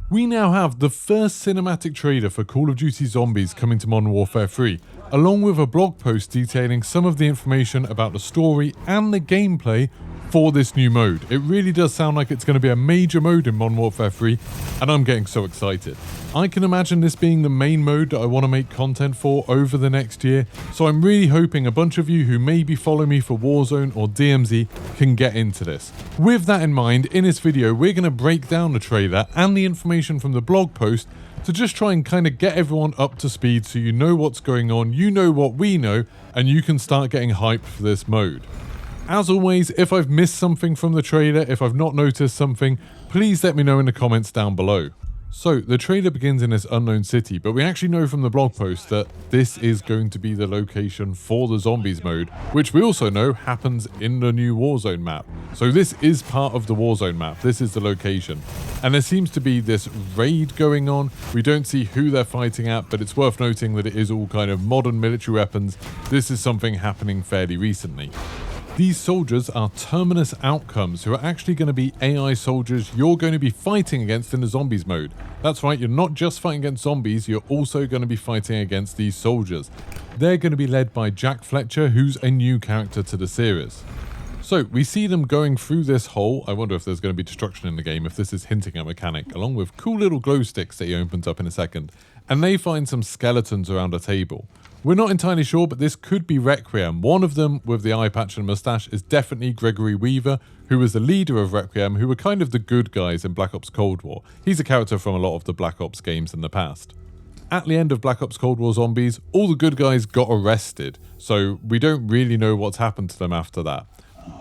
We now have the first cinematic trailer for Call of Duty Zombies coming to Modern Warfare 3, along with a blog post detailing some of the information about the story and the gameplay for this new mode. It really does sound like it's going to be a major mode in Modern Warfare 3, and I'm getting so excited. I can imagine this being the main mode that I want to make content for over the next year, so I'm really hoping a bunch of you who maybe follow me for Warzone or DMZ can get into this. With that in mind, in this video we're going to break down the trailer and the information from the blog post to just try and kind of get everyone up to speed so you know what's going on, you know what we know, and you can start getting hyped for this mode. As always, if I've missed something from the trailer, if I've not noticed something, please let me know in the comments down below. So, the trailer begins in this unknown city, but we actually know from the blog post that this is going to be the location for the Zombies mode, which we also know happens in the new Warzone map. So this is part of the Warzone map, this is the location. And there seems to be this raid going on. We don't see who they're fighting at, but it's worth noting that it is all kind of modern military weapons. This is something happening fairly recently. These soldiers are Terminus Outcomes, who are actually going to be AI soldiers you're going to be fighting against in the Zombies mode. That's right, you're not just fighting against zombies, you're also going to be fighting against these soldiers. They're going to be led by Jack Fletcher, who's a new character to the series. So, we see them going through this hole. I wonder if there's going to be destruction in the game, if this is hinting at mechanic, along with cool little glow sticks that he opens up in a second. And they find some skeletons around a table. We're not entirely sure, but this could be Requiem. One of them, with the eye patch and mustache, is definitely Gregory Weaver, who was the leader of Requiem, who were kind of the good guys in Black Ops Cold War. He's a character from a lot of the Black Ops games in the past. At the end of Black Ops Cold War Zombies, all the good guys got arrested, so we don't really know what's happened to them after that.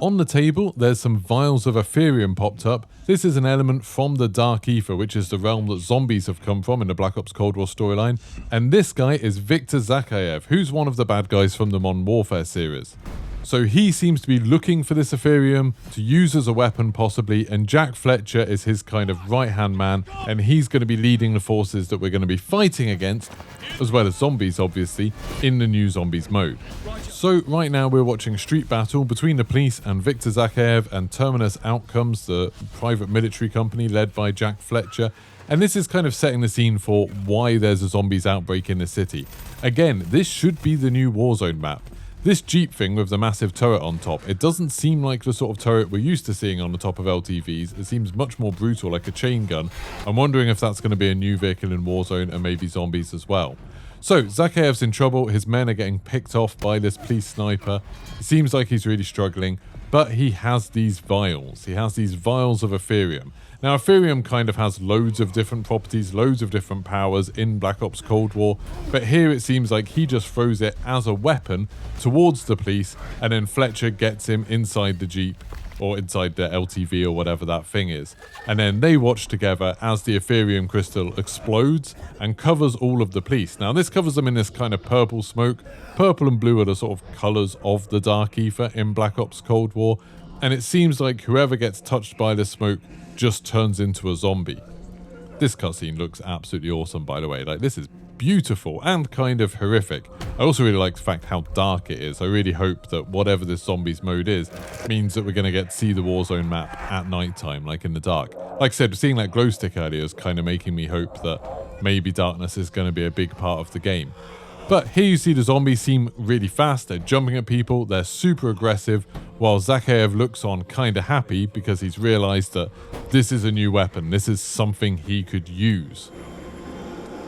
On the table, there's some vials of Ethereum popped up. This is an element from the Dark Ether, which is the realm that zombies have come from in the Black Ops Cold War storyline. And this guy is Viktor Zakhaev, who's one of the bad guys from the Modern Warfare series. So he seems to be looking for this Ethereum to use as a weapon possibly, and Jack Fletcher is his kind of right-hand man, and he's going to be leading the forces that we're going to be fighting against, as well as zombies obviously, in the new Zombies mode. So right now we're watching a street battle between the police and Viktor Zakhaev and Terminus Outcomes, the private military company led by Jack Fletcher. And this is kind of setting the scene for why there's a zombies outbreak in the city. Again, this should be the new Warzone map. This Jeep thing with the massive turret on top, it doesn't seem like the sort of turret we're used to seeing on the top of LTVs. It seems much more brutal, like a chain gun. I'm wondering if that's going to be a new vehicle in Warzone and maybe zombies as well. So, Zakhaev's in trouble, his men are getting picked off by this police sniper. It seems like he's really struggling, but he has these vials. He has these vials of Ethereum. Now, Ethereum kind of has loads of different properties, loads of different powers in Black Ops Cold War, but here it seems like he just throws it as a weapon towards the police, and then Fletcher gets him inside the Jeep, or inside the LTV or whatever that thing is. And then they watch together as the Ethereum crystal explodes and covers all of the police. Now this covers them in this kind of purple smoke. Purple and blue are the sort of colours of the Dark Ether in Black Ops Cold War. And it seems like whoever gets touched by the smoke just turns into a zombie. This cutscene looks absolutely awesome, by the way. Like, this is beautiful and kind of horrific. I also really like the fact how dark it is. I really hope that whatever this zombies mode is means that we're going to get to see the Warzone map at nighttime, like in the dark. Like I said, seeing that glow stick earlier is kind of making me hope that maybe darkness is going to be a big part of the game. But here you see the zombies seem really fast, they're jumping at people, they're super aggressive, while Zakhaev looks on kind of happy because he's realised that this is a new weapon, this is something he could use.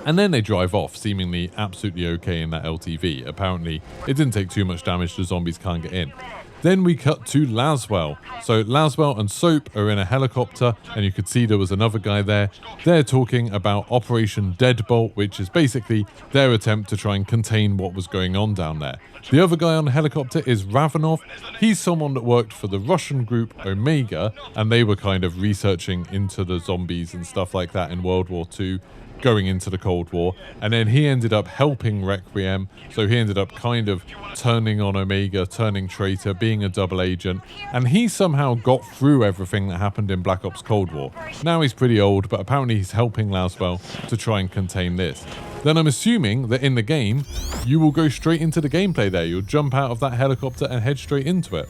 And then they drive off, seemingly absolutely okay in that LTV. Apparently, it didn't take too much damage, the zombies can't get in. Then we cut to Laswell. So Laswell and Soap are in a helicopter, and you could see there was another guy there. They're talking about Operation Deadbolt, which is basically their attempt to try and contain what was going on down there. The other guy on the helicopter is Ravenov. He's someone that worked for the Russian group Omega, and they were kind of researching into the zombies and stuff like that in World War II. Going into the Cold War, and then he ended up helping Requiem, so he ended up kind of turning on Omega, turning traitor, being a double agent, and he somehow got through everything that happened in Black Ops Cold War. Now he's pretty old, but apparently he's helping Laswell to try and contain this. Then I'm assuming that in the game, you will go straight into the gameplay there. You'll jump out of that helicopter and head straight into it.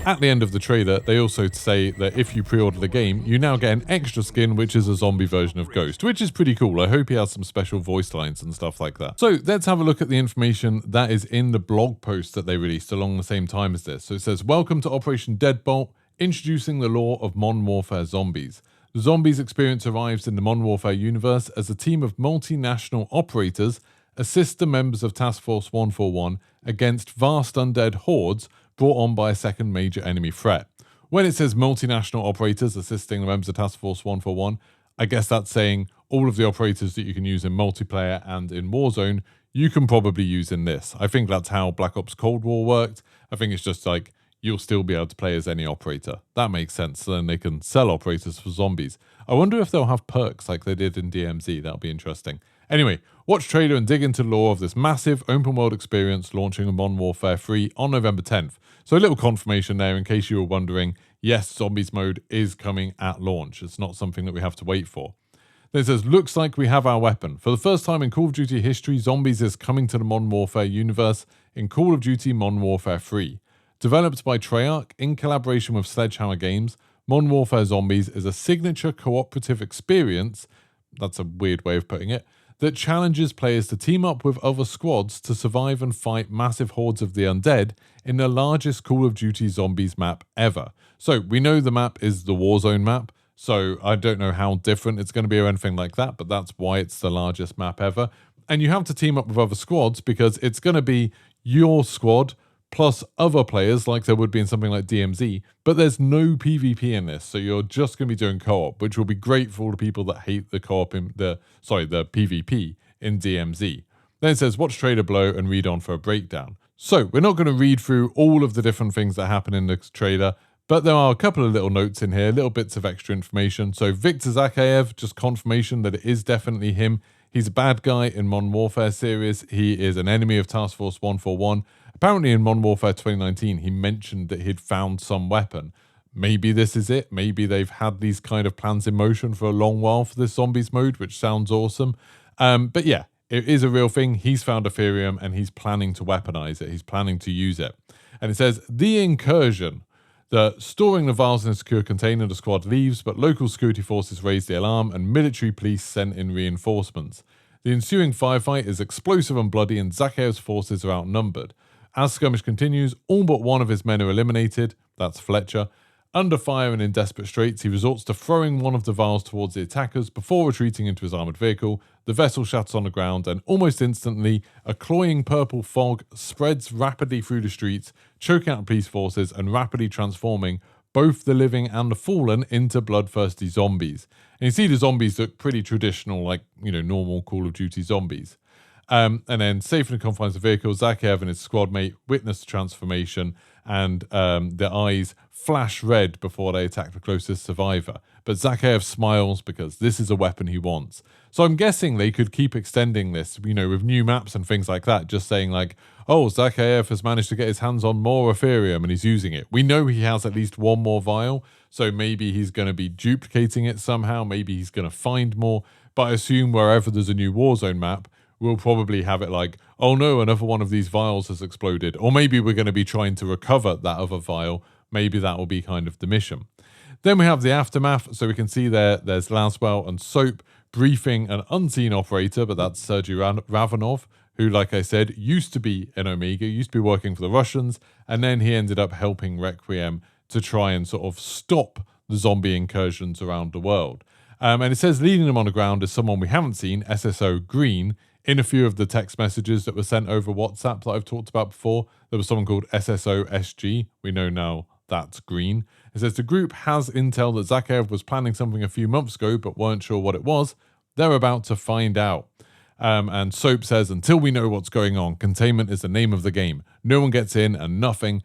At the end of the trailer, they also say that if you pre-order the game, you now get an extra skin, which is a zombie version of Ghost, which is pretty cool. I hope he has some special voice lines and stuff like that. So let's have a look at the information that is in the blog post that they released along the same time as this. So it says, welcome to Operation Deadbolt, introducing the lore of Modern Warfare Zombies. The Zombies experience arrives in the Modern Warfare universe as a team of multinational operators assist the members of Task Force 141 against vast undead hordes brought on by a second major enemy threat. When it says multinational operators assisting the members of Task Force 141, I guess that's saying all of the operators that you can use in multiplayer and in Warzone, you can probably use in this. I think that's how Black Ops Cold War worked. I think it's just like, you'll still be able to play as any operator. That makes sense. So then they can sell operators for zombies. I wonder if they'll have perks like they did in DMZ. That'll be interesting. Anyway, watch trailer and dig into the lore of this massive open world experience launching in Modern Warfare 3 on November 10th. So a little confirmation there in case you were wondering, yes, Zombies mode is coming at launch. It's not something that we have to wait for. Then it says, looks like we have our weapon. For the first time in Call of Duty history, Zombies is coming to the Modern Warfare universe in Call of Duty Modern Warfare 3. Developed by Treyarch in collaboration with Sledgehammer Games, Modern Warfare Zombies is a signature cooperative experience, that's a weird way of putting it, that challenges players to team up with other squads to survive and fight massive hordes of the undead in the largest Call of Duty Zombies map ever. So we know the map is the Warzone map, so I don't know how different it's going to be or anything like that, but that's why it's the largest map ever. And you have to team up with other squads because it's going to be your squad plus other players like there would be in something like DMZ, but there's no PvP in this, so you're just going to be doing co-op, which will be great for all the people that hate the co-op in the PvP in DMZ. Then it says, watch trailer below and read on for a breakdown. So we're not going to read through all of the different things that happen in the trailer, but there are a couple of little notes in here, little bits of extra information. So Viktor Zakhaev, just confirmation that it is definitely him. He's a bad guy in Modern Warfare series. He is an enemy of Task Force 141. Apparently in Modern Warfare 2019, he mentioned that he'd found some weapon. Maybe this is it. Maybe they've had these kind of plans in motion for a long while for this Zombies mode, which sounds awesome. But yeah, it is a real thing. He's found Ethereum and he's planning to weaponize it. He's planning to use it. And it says, the incursion. The storing the vials in a secure container, the squad leaves, but local security forces raise the alarm and military police sent in reinforcements. The ensuing firefight is explosive and bloody and Zakhaev's forces are outnumbered. As skirmish continues, all but one of his men are eliminated, that's Fletcher. Under fire and in desperate straits, he resorts to throwing one of the vials towards the attackers before retreating into his armoured vehicle. The vessel shatters on the ground and almost instantly, a cloying purple fog spreads rapidly through the streets, choking out police forces and rapidly transforming both the living and the fallen into bloodthirsty zombies. And you see the zombies look pretty traditional, like, normal Call of Duty zombies. And then, safe in the confines of the vehicle, Zakhaev and his squad mate witness the transformation and their eyes flash red before they attack the closest survivor. But Zakhaev smiles because this is a weapon he wants. So I'm guessing they could keep extending this, with new maps and things like that, just saying like, oh, Zakhaev has managed to get his hands on more Ethereum and he's using it. We know he has at least one more vial, so maybe he's going to be duplicating it somehow, maybe he's going to find more, but I assume wherever there's a new Warzone map, we'll probably have it like, oh no, another one of these vials has exploded. Or maybe we're going to be trying to recover that other vial. Maybe that will be kind of the mission. Then we have the aftermath. So we can see there's Laswell and Soap briefing an unseen operator, but that's Sergei Ravanov, who, like I said, used to be an Omega, used to be working for the Russians, and then he ended up helping Requiem to try and sort of stop the zombie incursions around the world. And it says leading them on the ground is someone we haven't seen, SSO Green. In a few of the text messages that were sent over WhatsApp that I've talked about before, there was someone called SSO SG. We know now that's Green. It says the group has intel that Zakhaev was planning something a few months ago but weren't sure what it was. They're about to find out. And Soap says, until we know what's going on, containment is the name of the game. No one gets in and nothing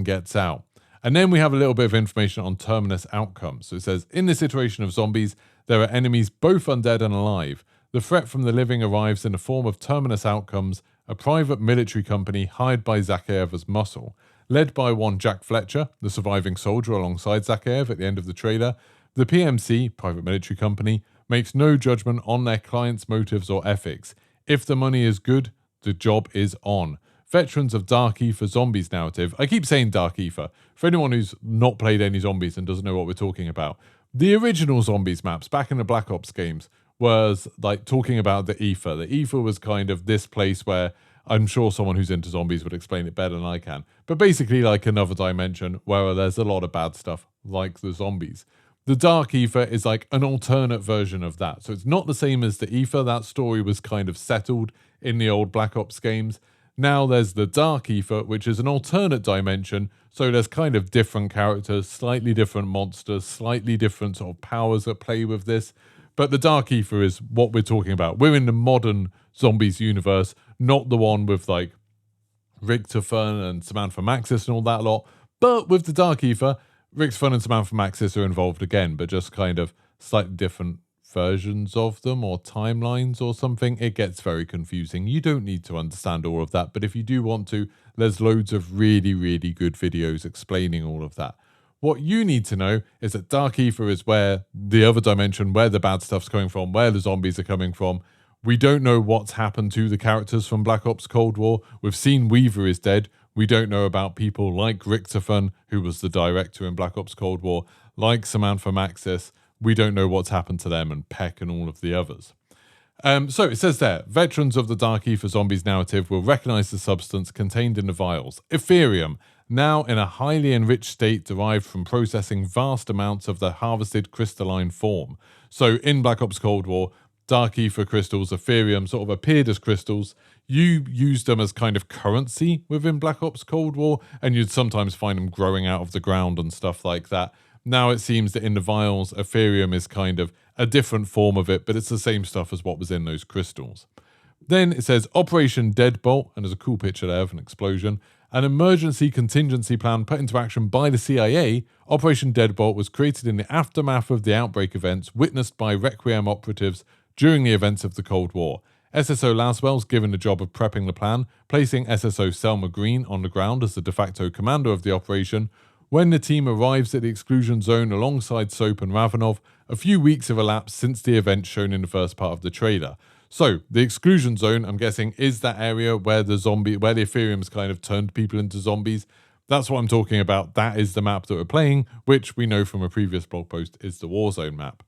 gets out. And then we have a little bit of information on Terminus Outcomes. So it says, in this iteration of zombies, there are enemies both undead and alive. The threat from the living arrives in the form of Terminus Outcomes, a private military company hired by Zakhaev as muscle. Led by one Jack Fletcher, the surviving soldier alongside Zakhaev at the end of the trailer, the PMC, private military company, makes no judgment on their clients' motives or ethics. If the money is good, the job is on. Veterans of Dark Ether Zombies narrative. I keep saying Dark Ether. For anyone who's not played any zombies and doesn't know what we're talking about, the original zombies maps back in the Black Ops games was like talking about the ether. The ether was kind of this place where I'm sure someone who's into zombies would explain it better than I can. But basically like another dimension where there's a lot of bad stuff like the zombies. The Dark Ether is like an alternate version of that. So it's not the same as the ether. That story was kind of settled in the old Black Ops games. Now there's the Dark Ether, which is an alternate dimension. So there's kind of different characters, slightly different monsters, slightly different sort of powers that play with this. But the Dark Ether is what we're talking about. We're in the modern zombies universe, not the one with like Richter Fern and Samantha Maxis and all that lot. But with the Dark Ether, Richter Fern and Samantha Maxis are involved again, but just kind of slightly different versions of them or timelines or something. It gets very confusing. You don't need to understand all of that, but if you do want to, there's loads of really, really good videos explaining all of that. What you need to know is that Dark Ether is where the other dimension, where the bad stuff's coming from, where the zombies are coming from. We don't know what's happened to the characters from Black Ops Cold War. We've seen Weaver is dead. We don't know about people like Richtofen, who was the director in Black Ops Cold War, like Samantha Maxis. We don't know what's happened to them, and Peck and all of the others. So it says there, veterans of the Dark Ether Zombies narrative will recognize the substance contained in the vials, Ethereum, now in a highly enriched state derived from processing vast amounts of the harvested crystalline form. So in Black Ops Cold War, Dark Ether crystals, Ethereum, sort of appeared as crystals. You used them as kind of currency within Black Ops Cold War, and you'd sometimes find them growing out of the ground and stuff like that. Now it seems that in the vials, Ethereum is kind of a different form of it, but it's the same stuff as what was in those crystals. Then it says Operation Deadbolt, and there's a cool picture there of an explosion. An emergency contingency plan put into action by the CIA, Operation Deadbolt was created in the aftermath of the outbreak events witnessed by Requiem operatives during the events of the Cold War. SSO Laswell's given the job of prepping the plan, placing SSO Selma Green on the ground as the de facto commander of the operation. When the team arrives at the exclusion zone alongside Soap and Ravenov, a few weeks have elapsed since the event shown in the first part of the trailer. So, the exclusion zone, I'm guessing, is that area where the Ethereum's kind of turned people into zombies. That's what I'm talking about. That is the map that we're playing, which we know from a previous blog post is the Warzone map.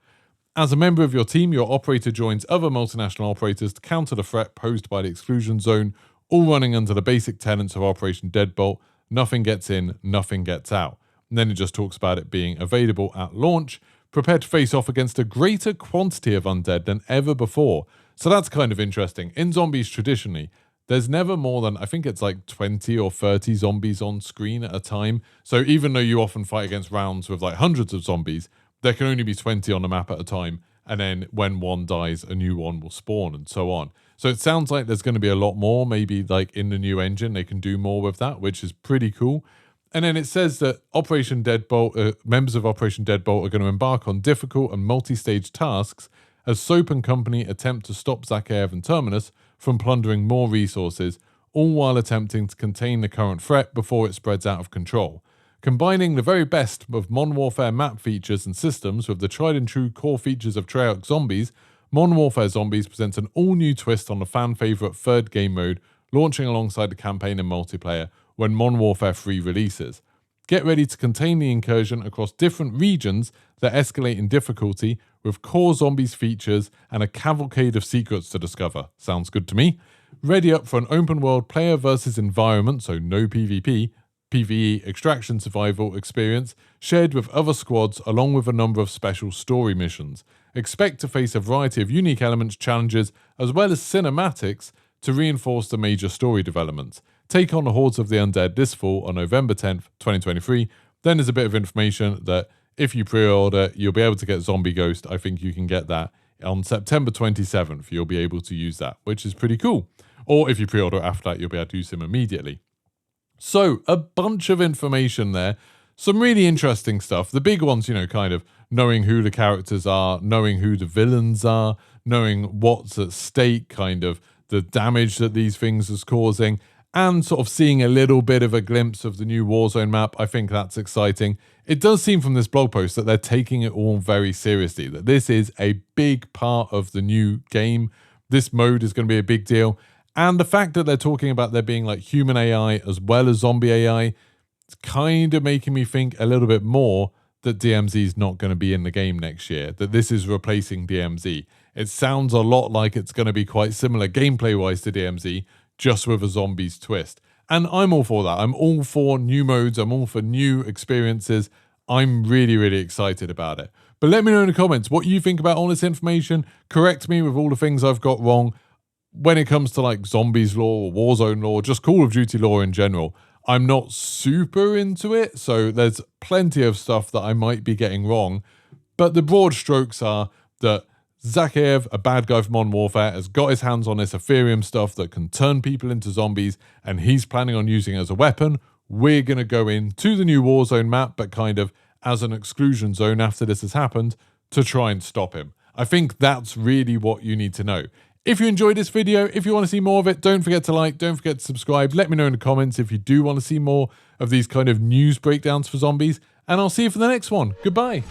As a member of your team, your operator joins other multinational operators to counter the threat posed by the exclusion zone, all running under the basic tenets of Operation Deadbolt. Nothing gets in, nothing gets out. And then it just talks about it being available at launch, prepared to face off against a greater quantity of undead than ever before. So that's kind of interesting. In zombies traditionally, there's never more than, I think it's like 20 or 30 zombies on screen at a time. So even though you often fight against rounds with like hundreds of zombies, there can only be 20 on the map at a time. And then when one dies, a new one will spawn and so on. So it sounds like there's going to be a lot more, maybe like in the new engine, they can do more with that, which is pretty cool. And then it says that members of Operation Deadbolt are going to embark on difficult and multi-stage tasks as Soap and company attempt to stop Zakhaev and Terminus from plundering more resources, all while attempting to contain the current threat before it spreads out of control. Combining the very best of Modern Warfare map features and systems with the tried and true core features of Treyarch Zombies, Modern Warfare Zombies presents an all-new twist on the fan-favourite third game mode, launching alongside the campaign and multiplayer when Modern Warfare 3 releases. Get ready to contain the incursion across different regions that escalate in difficulty with core zombies features and a cavalcade of secrets to discover. Sounds good to me. Ready up for an open world player versus environment, so no PvP, PvE extraction survival experience shared with other squads along with a number of special story missions. Expect to face a variety of unique elements, challenges, as well as cinematics to reinforce the major story developments. Take on the Hordes of the Undead this fall on November 10th, 2023. Then there's a bit of information that if you pre-order, you'll be able to get Zombie Ghost. I think you can get that on September 27th. You'll be able to use that, which is pretty cool. Or if you pre-order after that, you'll be able to use him immediately. So a bunch of information there. Some really interesting stuff. The big ones, kind of knowing who the characters are, knowing who the villains are, knowing what's at stake, kind of the damage that these things is causing, and sort of seeing a little bit of a glimpse of the new Warzone map. I think that's exciting. It does seem from this blog post that they're taking it all very seriously, that this is a big part of the new game. This mode is going to be a big deal. And the fact that they're talking about there being like human AI as well as zombie AI, it's kind of making me think a little bit more that DMZ is not going to be in the game next year, that this is replacing DMZ. It sounds a lot like it's going to be quite similar gameplay-wise to DMZ, just with a zombies twist. And I'm all for that. I'm all for new modes. I'm all for new experiences. I'm really, really excited about it. But let me know in the comments what you think about all this information. Correct me with all the things I've got wrong. When it comes to like zombies lore or Warzone lore, just Call of Duty lore in general, I'm not super into it, so there's plenty of stuff that I might be getting wrong. But the broad strokes are that Zakhaev, a bad guy from Modern Warfare, has got his hands on this Ethereum stuff that can turn people into zombies, and he's planning on using it as a weapon. We're going to go into the new Warzone map, but kind of as an exclusion zone after this has happened, to try and stop him. I think that's really what you need to know. If you enjoyed this video, if you want to see more of it, don't forget to like, don't forget to subscribe. Let me know in the comments if you do want to see more of these kind of news breakdowns for zombies. And I'll see you for the next one. Goodbye.